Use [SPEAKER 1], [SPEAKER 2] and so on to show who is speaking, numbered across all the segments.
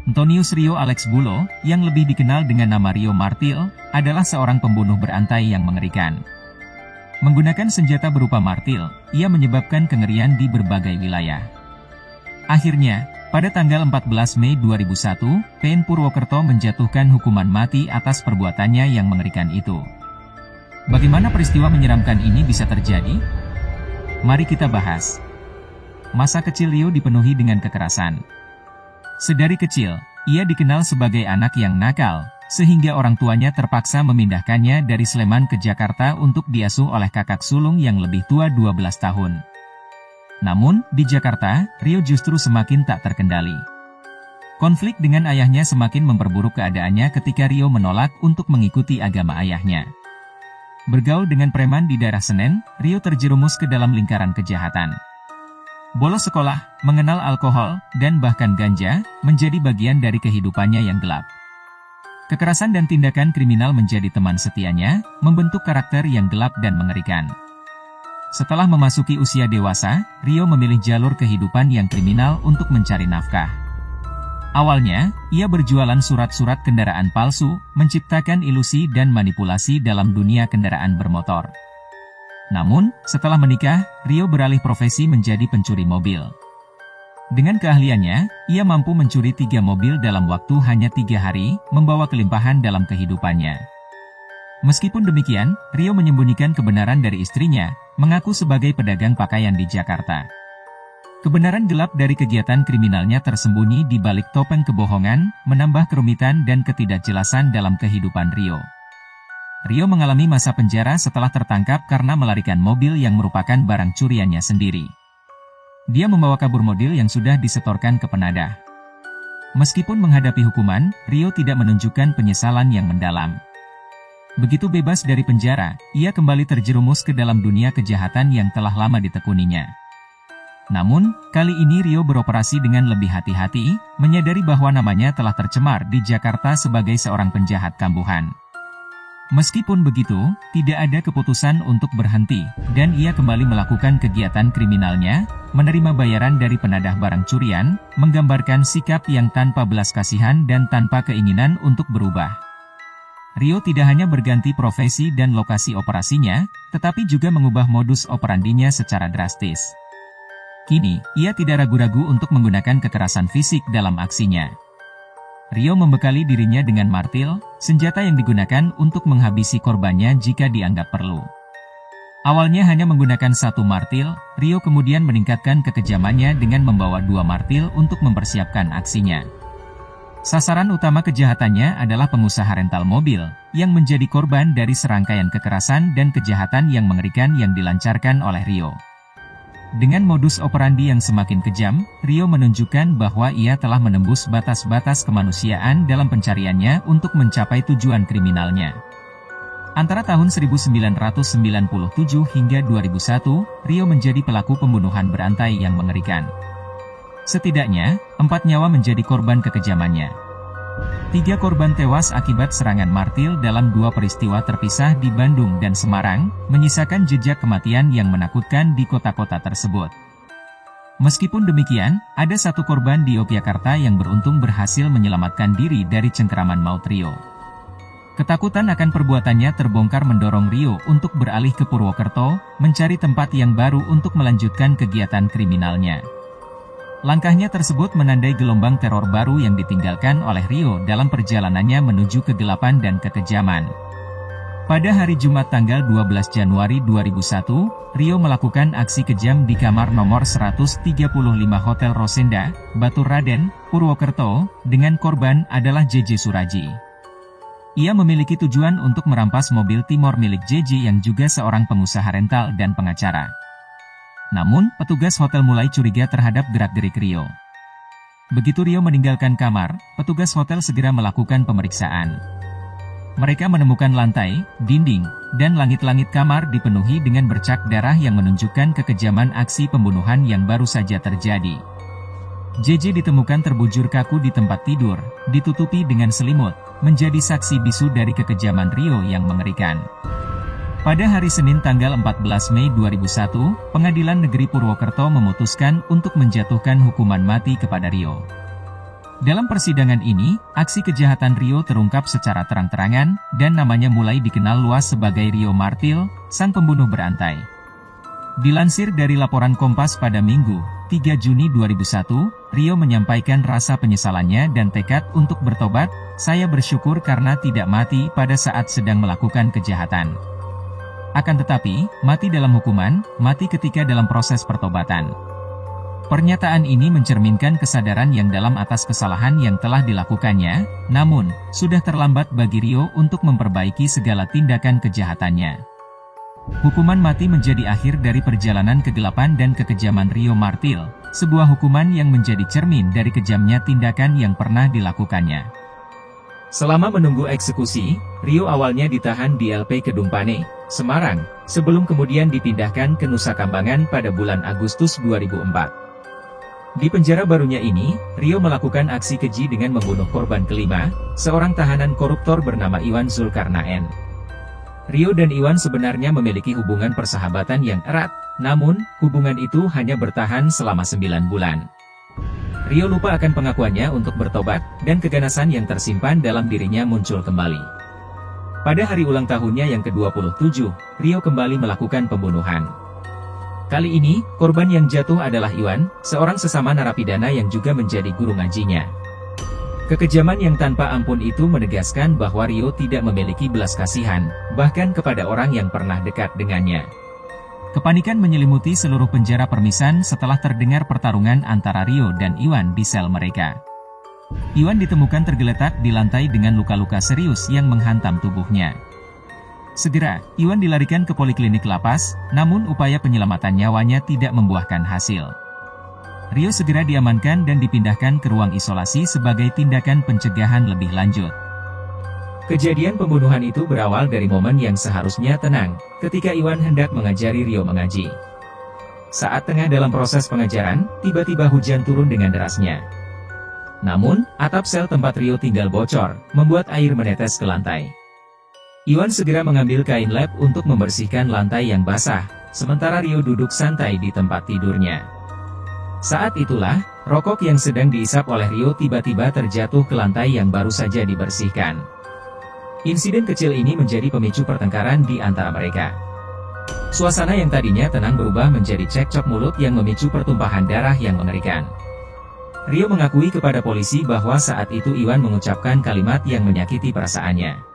[SPEAKER 1] Antonius Rio Alex Bulo, yang lebih dikenal dengan nama Rio Martil, adalah seorang pembunuh berantai yang mengerikan. Menggunakan senjata berupa martil, ia menyebabkan kengerian di berbagai wilayah. Akhirnya, pada tanggal 14 Mei 2001, PN Purwokerto menjatuhkan hukuman mati atas perbuatannya yang mengerikan itu. Bagaimana peristiwa menyeramkan ini bisa terjadi? Mari kita bahas. Masa kecil Rio dipenuhi dengan kekerasan. Sedari kecil, ia dikenal sebagai anak yang nakal, sehingga orang tuanya terpaksa memindahkannya dari Sleman ke Jakarta untuk diasuh oleh kakak sulung yang lebih tua 12 tahun. Namun, di Jakarta, Rio justru semakin tak terkendali. Konflik dengan ayahnya semakin memperburuk keadaannya ketika Rio menolak untuk mengikuti agama ayahnya. Bergaul dengan preman di daerah Senen, Rio terjerumus ke dalam lingkaran kejahatan. Bolos sekolah, mengenal alkohol, dan bahkan ganja, menjadi bagian dari kehidupannya yang gelap. Kekerasan dan tindakan kriminal menjadi teman setianya, membentuk karakter yang gelap dan mengerikan. Setelah memasuki usia dewasa, Rio memilih jalur kehidupan yang kriminal untuk mencari nafkah. Awalnya, ia berjualan surat-surat kendaraan palsu, menciptakan ilusi dan manipulasi dalam dunia kendaraan bermotor. Namun, setelah menikah, Rio beralih profesi menjadi pencuri mobil. Dengan keahliannya, ia mampu mencuri 3 mobil dalam waktu hanya 3 hari, membawa kelimpahan dalam kehidupannya. Meskipun demikian, Rio menyembunyikan kebenaran dari istrinya, mengaku sebagai pedagang pakaian di Jakarta. Kebenaran gelap dari kegiatan kriminalnya tersembunyi di balik topeng kebohongan, menambah kerumitan dan ketidakjelasan dalam kehidupan Rio. Rio mengalami masa penjara setelah tertangkap karena melarikan mobil yang merupakan barang curiannya sendiri. Dia membawa kabur mobil yang sudah disetorkan ke penadah. Meskipun menghadapi hukuman, Rio tidak menunjukkan penyesalan yang mendalam. Begitu bebas dari penjara, ia kembali terjerumus ke dalam dunia kejahatan yang telah lama ditekuninya. Namun, kali ini Rio beroperasi dengan lebih hati-hati, menyadari bahwa namanya telah tercemar di Jakarta sebagai seorang penjahat kambuhan. Meskipun begitu, tidak ada keputusan untuk berhenti, dan ia kembali melakukan kegiatan kriminalnya, menerima bayaran dari penadah barang curian, menggambarkan sikap yang tanpa belas kasihan dan tanpa keinginan untuk berubah. Rio tidak hanya berganti profesi dan lokasi operasinya, tetapi juga mengubah modus operandinya secara drastis. Kini, ia tidak ragu-ragu untuk menggunakan kekerasan fisik dalam aksinya. Rio membekali dirinya dengan martil, senjata yang digunakan untuk menghabisi korbannya jika dianggap perlu. Awalnya hanya menggunakan 1 martil, Rio kemudian meningkatkan kekejamannya dengan membawa 2 martil untuk mempersiapkan aksinya. Sasaran utama kejahatannya adalah pengusaha rental mobil, yang menjadi korban dari serangkaian kekerasan dan kejahatan yang mengerikan yang dilancarkan oleh Rio. Dengan modus operandi yang semakin kejam, Rio menunjukkan bahwa ia telah menembus batas-batas kemanusiaan dalam pencariannya untuk mencapai tujuan kriminalnya. Antara tahun 1997 hingga 2001, Rio menjadi pelaku pembunuhan berantai yang mengerikan. Setidaknya, 4 nyawa menjadi korban kekejamannya. 3 korban tewas akibat serangan martil dalam 2 peristiwa terpisah di Bandung dan Semarang, menyisakan jejak kematian yang menakutkan di kota-kota tersebut. Meskipun demikian, ada 1 korban di Yogyakarta yang beruntung berhasil menyelamatkan diri dari cengkeraman maut Rio. Ketakutan akan perbuatannya terbongkar mendorong Rio untuk beralih ke Purwokerto, mencari tempat yang baru untuk melanjutkan kegiatan kriminalnya. Langkahnya tersebut menandai gelombang teror baru yang ditinggalkan oleh Rio dalam perjalanannya menuju kegelapan dan kekejaman. Pada hari Jumat tanggal 12 Januari 2001, Rio melakukan aksi kejam di kamar nomor 135 Hotel Rosenda, Batu Raden, Purwokerto, dengan korban adalah JJ Suraji. Ia memiliki tujuan untuk merampas mobil Timor milik JJ yang juga seorang pengusaha rental dan pengacara. Namun, petugas hotel mulai curiga terhadap gerak-gerik Rio. Begitu Rio meninggalkan kamar, petugas hotel segera melakukan pemeriksaan. Mereka menemukan lantai, dinding, dan langit-langit kamar dipenuhi dengan bercak darah yang menunjukkan kekejaman aksi pembunuhan yang baru saja terjadi. JJ ditemukan terbujur kaku di tempat tidur, ditutupi dengan selimut, menjadi saksi bisu dari kekejaman Rio yang mengerikan. Pada hari Senin tanggal 14 Mei 2001, Pengadilan Negeri Purwokerto memutuskan untuk menjatuhkan hukuman mati kepada Rio. Dalam persidangan ini, aksi kejahatan Rio terungkap secara terang-terangan, dan namanya mulai dikenal luas sebagai Rio Martil, sang pembunuh berantai. Dilansir dari laporan Kompas pada Minggu, 3 Juni 2001, Rio menyampaikan rasa penyesalannya dan tekad untuk bertobat. "Saya bersyukur karena tidak mati pada saat sedang melakukan kejahatan. Akan tetapi, mati dalam hukuman, mati ketika dalam proses pertobatan." Pernyataan ini mencerminkan kesadaran yang dalam atas kesalahan yang telah dilakukannya, namun, sudah terlambat bagi Rio untuk memperbaiki segala tindakan kejahatannya. Hukuman mati menjadi akhir dari perjalanan kegelapan dan kekejaman Rio Martil, sebuah hukuman yang menjadi cermin dari kejamnya tindakan yang pernah dilakukannya. Selama menunggu eksekusi, Rio awalnya ditahan di LP Kedung Pane, Semarang, sebelum kemudian dipindahkan ke Nusa Kambangan pada bulan Agustus 2004. Di penjara barunya ini, Rio melakukan aksi keji dengan membunuh korban kelima, seorang tahanan koruptor bernama Iwan Zulkarnaen. Rio dan Iwan sebenarnya memiliki hubungan persahabatan yang erat, namun, hubungan itu hanya bertahan selama 9 bulan. Rio lupa akan pengakuannya untuk bertobat, dan keganasan yang tersimpan dalam dirinya muncul kembali. Pada hari ulang tahunnya yang ke-27, Rio kembali melakukan pembunuhan. Kali ini, korban yang jatuh adalah Iwan, seorang sesama narapidana yang juga menjadi guru ngajinya. Kekejaman yang tanpa ampun itu menegaskan bahwa Rio tidak memiliki belas kasihan, bahkan kepada orang yang pernah dekat dengannya. Kepanikan menyelimuti seluruh penjara Permisan setelah terdengar pertarungan antara Rio dan Iwan di sel mereka. Iwan ditemukan tergeletak di lantai dengan luka-luka serius yang menghantam tubuhnya. Segera, Iwan dilarikan ke poliklinik lapas, namun upaya penyelamatan nyawanya tidak membuahkan hasil. Rio segera diamankan dan dipindahkan ke ruang isolasi sebagai tindakan pencegahan lebih lanjut. Kejadian pembunuhan itu berawal dari momen yang seharusnya tenang, ketika Iwan hendak mengajari Rio mengaji. Saat tengah dalam proses pengajaran, tiba-tiba hujan turun dengan derasnya. Namun, atap sel tempat Rio tinggal bocor, membuat air menetes ke lantai. Iwan segera mengambil kain lap untuk membersihkan lantai yang basah, sementara Rio duduk santai di tempat tidurnya. Saat itulah, rokok yang sedang diisap oleh Rio tiba-tiba terjatuh ke lantai yang baru saja dibersihkan. Insiden kecil ini menjadi pemicu pertengkaran di antara mereka. Suasana yang tadinya tenang berubah menjadi cekcok mulut yang memicu pertumpahan darah yang mengerikan. Rio mengakui kepada polisi bahwa saat itu Iwan mengucapkan kalimat yang menyakiti perasaannya.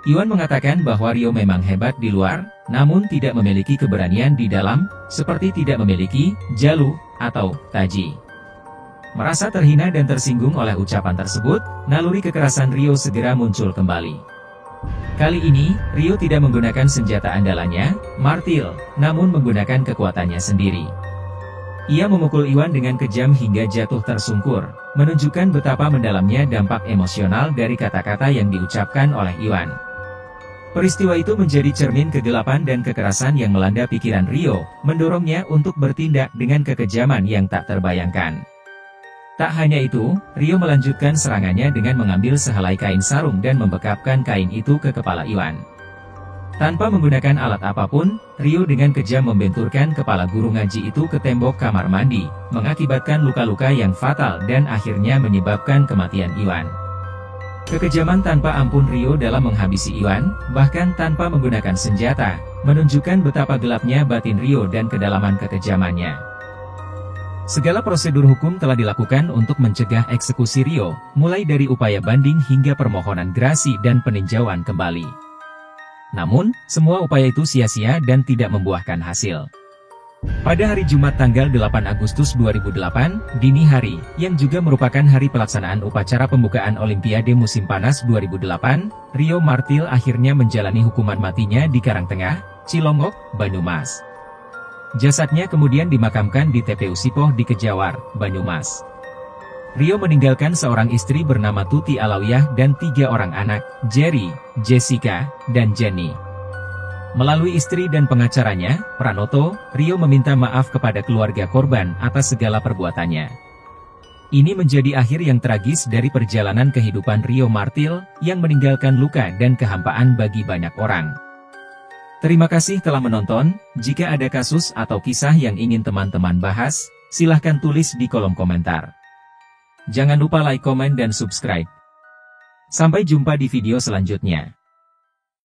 [SPEAKER 1] Iwan mengatakan bahwa Rio memang hebat di luar, namun tidak memiliki keberanian di dalam, seperti tidak memiliki jalu atau taji. Merasa terhina dan tersinggung oleh ucapan tersebut, naluri kekerasan Rio segera muncul kembali. Kali ini, Rio tidak menggunakan senjata andalannya, martil, namun menggunakan kekuatannya sendiri. Ia memukul Iwan dengan kejam hingga jatuh tersungkur, menunjukkan betapa mendalamnya dampak emosional dari kata-kata yang diucapkan oleh Iwan. Peristiwa itu menjadi cermin kegelapan dan kekerasan yang melanda pikiran Rio, mendorongnya untuk bertindak dengan kekejaman yang tak terbayangkan. Tak hanya itu, Rio melanjutkan serangannya dengan mengambil sehelai kain sarung dan membekapkan kain itu ke kepala Iwan. Tanpa menggunakan alat apapun, Rio dengan kejam membenturkan kepala guru ngaji itu ke tembok kamar mandi, mengakibatkan luka-luka yang fatal dan akhirnya menyebabkan kematian Iwan. Kekejaman tanpa ampun Rio dalam menghabisi Iwan, bahkan tanpa menggunakan senjata, menunjukkan betapa gelapnya batin Rio dan kedalaman kekejamannya. Segala prosedur hukum telah dilakukan untuk mencegah eksekusi Rio, mulai dari upaya banding hingga permohonan gerasi dan peninjauan kembali. Namun, semua upaya itu sia-sia dan tidak membuahkan hasil. Pada hari Jumat tanggal 8 Agustus 2008, dini hari, yang juga merupakan hari pelaksanaan upacara pembukaan Olimpiade Musim Panas 2008, Rio Martil akhirnya menjalani hukuman matinya di Karangtengah, Cilongok, Banyumas. Jasadnya kemudian dimakamkan di TPU Sipoh di Kejawar, Banyumas. Rio meninggalkan seorang istri bernama Tuti Alawiyah dan 3 orang anak, Jerry, Jessica, dan Jenny. Melalui istri dan pengacaranya, Pranoto, Rio meminta maaf kepada keluarga korban atas segala perbuatannya. Ini menjadi akhir yang tragis dari perjalanan kehidupan Rio Martil, yang meninggalkan luka dan kehampaan bagi banyak orang. Terima kasih telah menonton. Jika ada kasus atau kisah yang ingin teman-teman bahas, silahkan tulis di kolom komentar. Jangan lupa like, komen, dan subscribe. Sampai jumpa di video selanjutnya.